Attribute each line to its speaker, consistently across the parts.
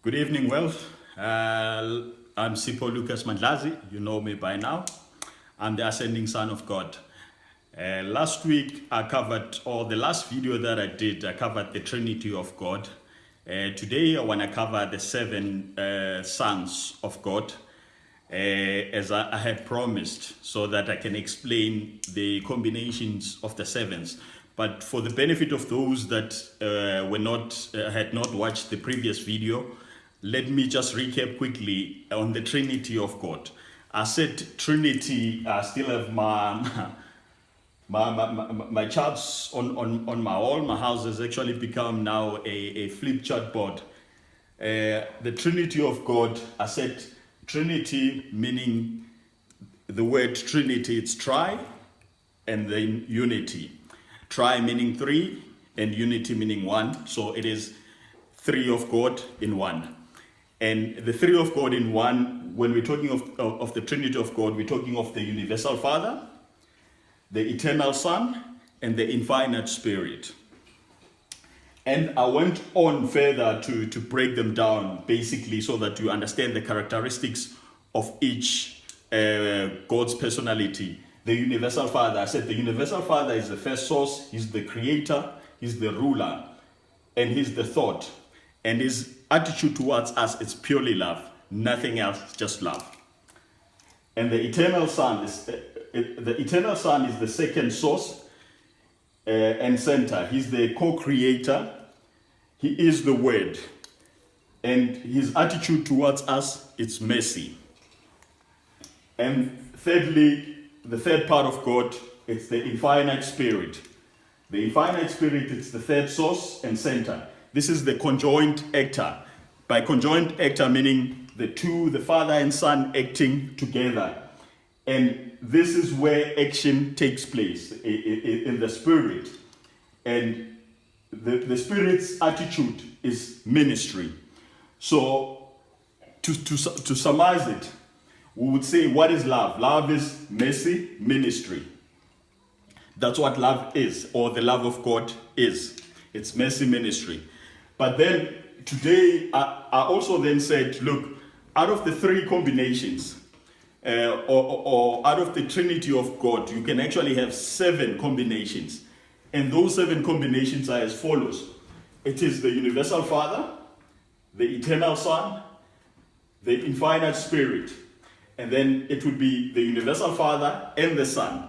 Speaker 1: Good evening, Wealth. I'm Sipho Lucas Mandlazil. You know me by now. I'm the Ascending Son of God. Last week, the last video that I did, I covered the Trinity of God. Today, I want to cover the seven sons of God, as I had promised, so that I can explain the combinations of the sevens. But for the benefit of those that had not watched the previous video, let me just recap quickly on the Trinity of God. I said Trinity. I still have my charts on my wall. My house has actually become now a flip chart board. The Trinity of God. I said Trinity meaning the word Trinity. It's tri, and then unity. Tri meaning three, and unity meaning one. So it is three of God in one. And the three of God in one, when we're talking of the Trinity of God, we're talking of the universal Father, the eternal Son, and the infinite Spirit. And I went on further to break them down, basically, so that you understand the characteristics of each God's personality. The universal Father, I said the universal Father is the first source, he's the creator, he's the ruler, and he's the thought. And his attitude towards us is purely love, nothing else, just love. And the eternal Son is the second source and center. He's the co-creator. He is the Word, and his attitude towards us is mercy. And thirdly, the third part of God, it's the infinite Spirit. The infinite Spirit is the third source and center. This is the conjoined actor. By conjoined actor, meaning the two, the Father and Son acting together. And this is where action takes place, in the Spirit. And the Spirit's attitude is ministry. So, to summarize it, we would say, what is love? Love is mercy, ministry. That's what love is, or the love of God is. It's mercy, ministry. But then today, I also then said, look, out of the three combinations, or out of the Trinity of God, you can actually have seven combinations. And those seven combinations are as follows. It is the universal Father, the eternal Son, the infinite Spirit, and then it would be the universal Father and the Son.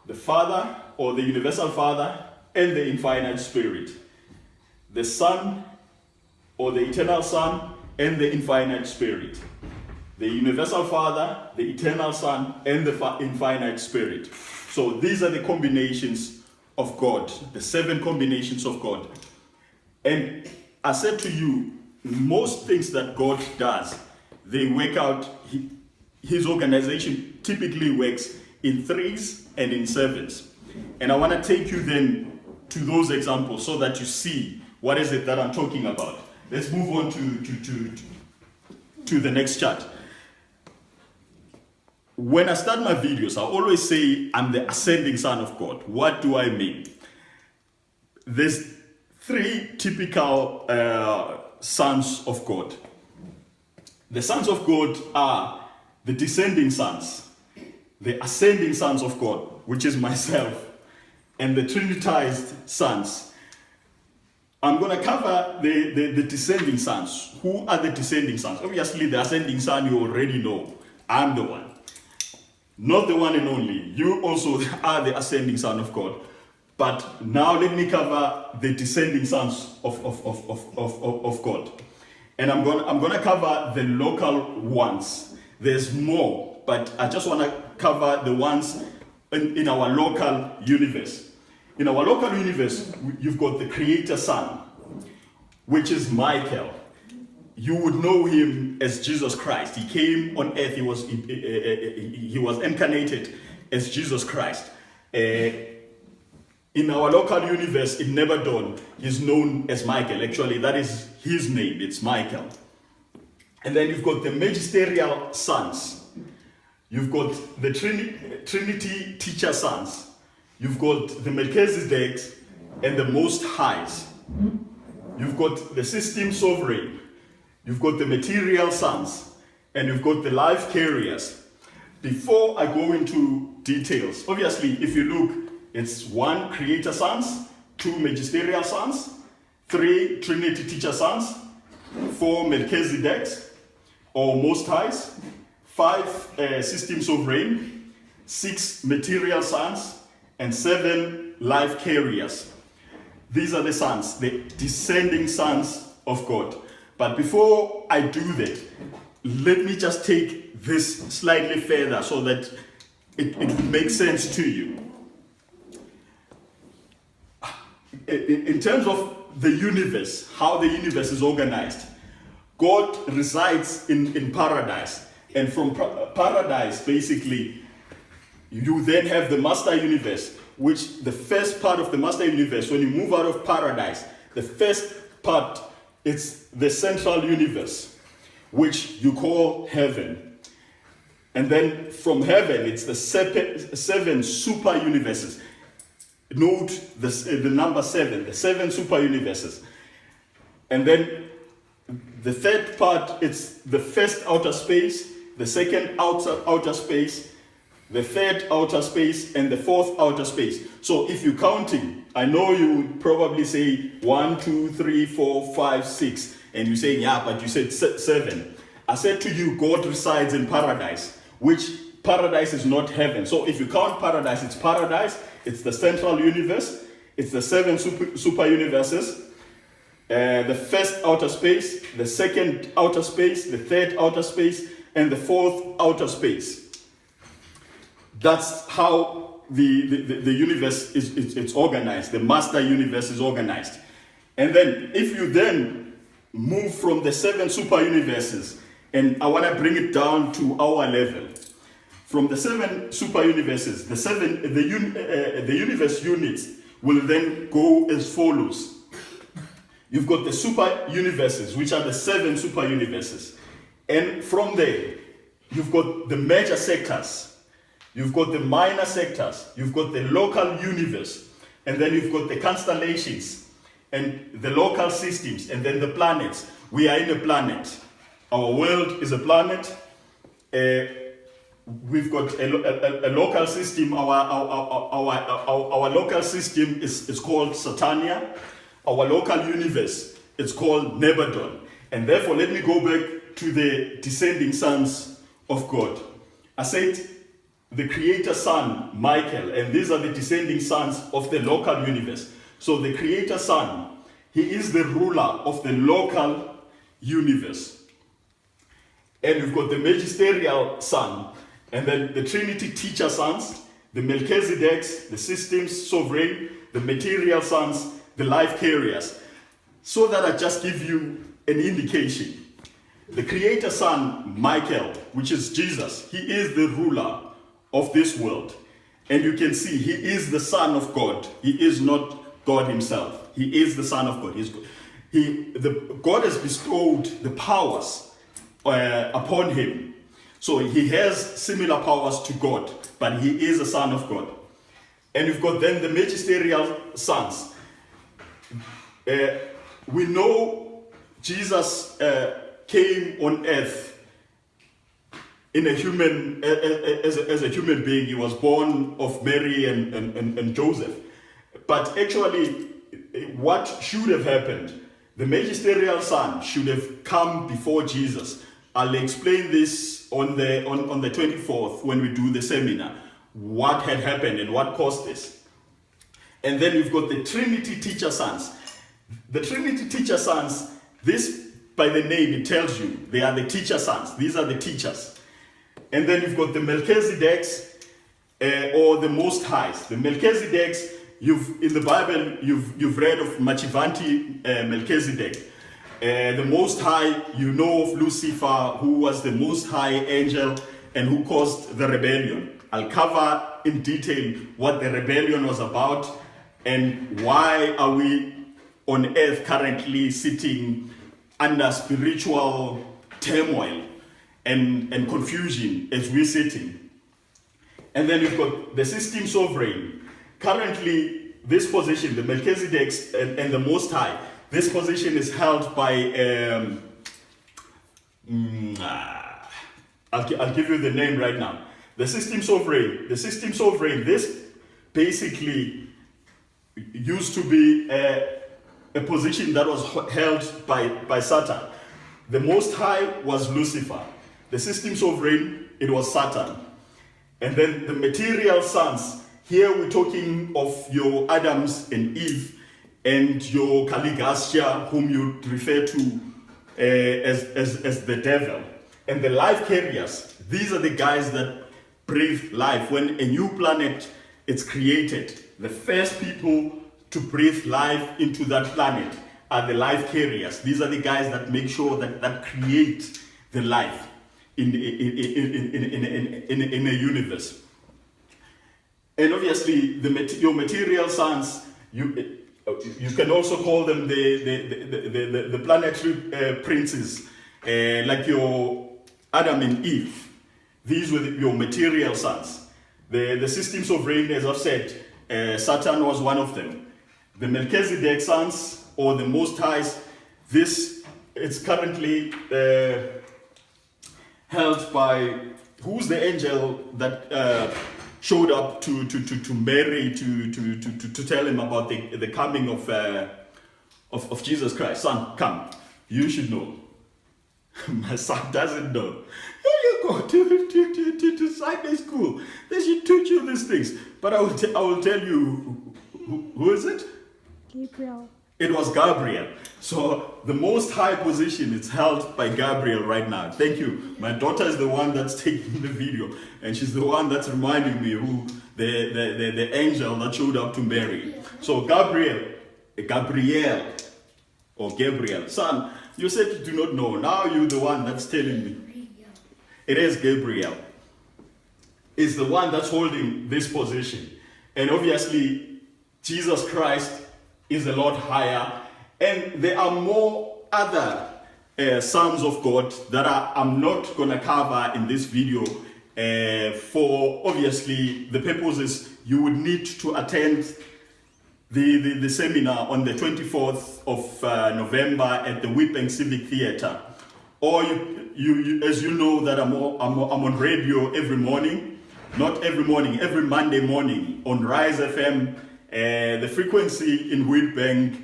Speaker 1: The Father, or the universal Father, and the infinite Spirit. The Son, or the eternal Son, and the infinite Spirit. The universal Father, the eternal Son, and the infinite Spirit. So these are the combinations of God, the seven combinations of God. And I said to you, most things that God does, they work out, his organization typically works in threes and in sevens. And I want to take you then to those examples so that you see what is it that I'm talking about. Let's move on to the next chart. When I start my videos, I always say I'm the ascending Son of God. What do I mean? There's three typical sons of God. The sons of God are the descending sons, the ascending sons of God, which is myself, and the trinitized sons. I'm going to cover the descending sons. Who are the descending sons? Obviously, the ascending son you already know. I'm the one. Not the one and only. You also are the ascending Son of God. But now let me cover the descending sons of God. And I'm gonna cover the local ones. There's more, but I just want to cover the ones in our local universe. In our local universe, you've got the Creator Son, which is Michael. You would know him as Jesus Christ. He came on earth. He was incarnated as Jesus Christ. In our local universe, in Nebadon, he's known as Michael. Actually, that is his name. It's Michael. And then you've got the magisterial sons. You've got the Trinity teacher sons. You've got the Melchizedeks and the Most Highs. You've got the system sovereign. you've got the material sons, and you've got the life carriers. Before I go into details, obviously, if you look, it's 1 creator sons, 2 magisterial sons, 3 Trinity teacher sons, 4 Melchizedeks or Most Highs, 5 systems of reign, 6 material sons, and 7 life carriers. These are the sons, the descending sons of God. But before I do that, let me just take this slightly further so that it will make sense to you. In terms of the universe, how the universe is organized, God resides in paradise. And from paradise, basically, you then have the master universe, which the first part of the master universe, when you move out of paradise, the first part, it's the central universe, which you call heaven. And then from heaven, it's the 7 super universes. Note the number 7, the 7 super universes. And then the third part, it's the first outer space, the second outer space, the third outer space, and the fourth outer space. So if you're counting, I know you would probably say 1, 2, 3, 4, 5, 6. And you say, yeah, but you said 7. I said to you, God resides in paradise, which paradise is not heaven. So if you count paradise, it's the central universe, it's the 7 super universes, the first outer space, the second outer space, the third outer space, and the fourth outer space. That's how the universe is organized. The master universe is organized. And then if you then move from the 7 super universes, and I want to bring it down to our level. From the 7 super universes, the universe units will then go as follows. You've got the super universes, which are the 7 super universes. And from there, you've got the major sectors. You've got the minor sectors. You've got the local universe. And then you've got the constellations and the local systems and then the planets. We are in a planet. Our world is a planet. We've got a local system. Our local system is called Saturnia. Our local universe is called Nebadon. And therefore, let me go back to the descending sons of God. I said the creator son, Michael, and these are the descending sons of the local universe. So the creator son, he is the ruler of the local universe. And we've got the magisterial son, and then the Trinity teacher sons, the Melchizedeks, the systems sovereign, the material sons, the life carriers. So that I just give you an indication. The creator son, Michael, which is Jesus, he is the ruler of this world. And you can see he is the son of God. He is not God himself. He is the son of God. God has bestowed the powers upon him. So he has similar powers to God, but he is a son of God. And you've got then the magisterial sons. We know Jesus came on earth in a human, as a human being. He was born of Mary and Joseph. But actually, what should have happened? The magisterial son should have come before Jesus. I'll explain this on the 24th when we do the seminar. What had happened and what caused this. And then you've got the Trinity teacher sons. The Trinity teacher sons, this by the name it tells you, they are the teacher sons. These are the teachers. And then you've got the Melchizedeks or the Most Highs. The Melchizedeks, in the Bible, you've read of Machivanti Melchizedek. The Most High, you know of Lucifer, who was the Most High angel and who caused the rebellion. I'll cover in detail what the rebellion was about and why are we on earth currently sitting under spiritual turmoil and confusion as we're sitting. And then you've got the system sovereign. Currently, this position, the Melchizedeks and the Most High, this position is held by I'll give you the name right now. The system sovereign. The system sovereign. This basically used to be a position that was held by Satan. The Most High was Lucifer. The system sovereign, it was Satan. And then the material sons, here we're talking of your Adams and Eve and your Caligastia, whom you refer to as the devil. And the life carriers, these are the guys that breathe life. When a new planet is created, the first people to breathe life into that planet are the life carriers. These are the guys that make sure that create the life in a universe. And obviously, your material sons, you can also call them the planetary princes, like your Adam and Eve. These were your material sons. The systems of reign, as I've said, Saturn was one of them. The Melchizedek sons, or the Most Highs, this it's currently held by, who's the angel that showed up to Mary to tell him about the coming of Jesus Christ. Son, come. You should know. My son doesn't know. You go to Sunday school. They should teach you these things. But I will tell you, who is it?
Speaker 2: Gabriel.
Speaker 1: It was Gabriel. So the Most High position is held by Gabriel right now. Thank you. My daughter is the one that's taking the video, and she's the one that's reminding me who the angel that showed up to Mary. So Gabriel, or Gabriel, son, you said you do not know. Now you're the one that's telling me. It is Gabriel. Is the one that's holding this position. And obviously, Jesus Christ is a lot higher. And there are more other sons of God that I'm not going to cover in this video. For obviously the purposes, you would need to attend the seminar on the 24th of November at the Whitbank Civic Theatre. Or you as you know that I'm on radio every morning, not every morning, every Monday morning on Rise FM. The frequency in Whitbank,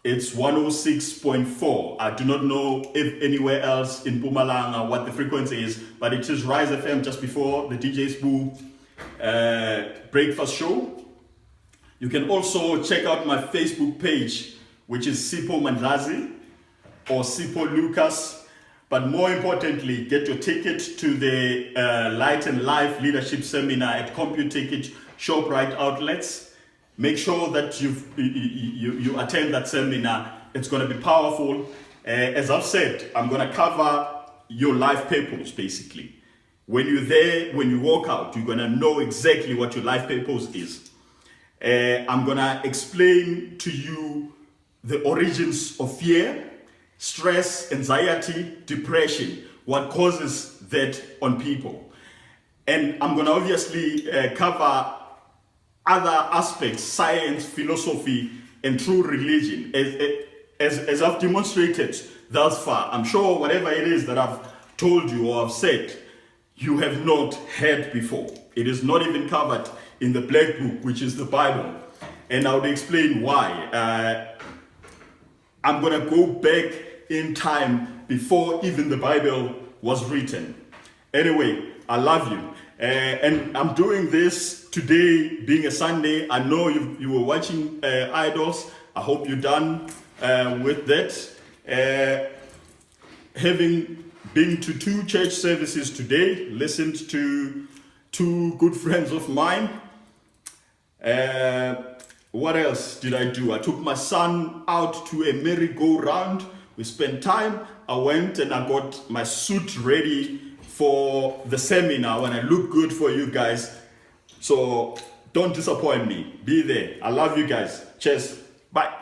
Speaker 1: it's 106.4. I do not know if anywhere else in Mpumalanga what the frequency is, but it is Rise FM just before the DJ Spoo breakfast show. You can also check out my Facebook page, which is Sipho Mandlazil or Sipho Lucas. But more importantly, get your ticket to the Light and Life Leadership Seminar at CompuTicket ShopRite outlets. Make sure that you attend that seminar. It's going to be powerful. As I've said, I'm going to cover your life purpose, basically. When you're there, when you walk out, you're going to know exactly what your life purpose is. I'm going to explain to you the origins of fear, stress, anxiety, depression, what causes that on people. And I'm going to obviously cover other aspects, science, philosophy, and true religion, as I've demonstrated thus far. I'm sure whatever it is that I've told you or I've said, you have not heard before. It is not even covered in the Black Book, which is the Bible. And I would explain why. I'm going to go back in time before even the Bible was written. Anyway, I love you. And I'm doing this today being a Sunday. I know you were watching Idols. I hope you're done with that. Having been to 2 church services today, listened to 2 good friends of mine. What else did I do? I took my son out to a merry-go-round. We spent time. I went and I got my suit ready for the seminar when I look good for you guys. So don't disappoint me. Be there. I love you guys. Cheers. Bye.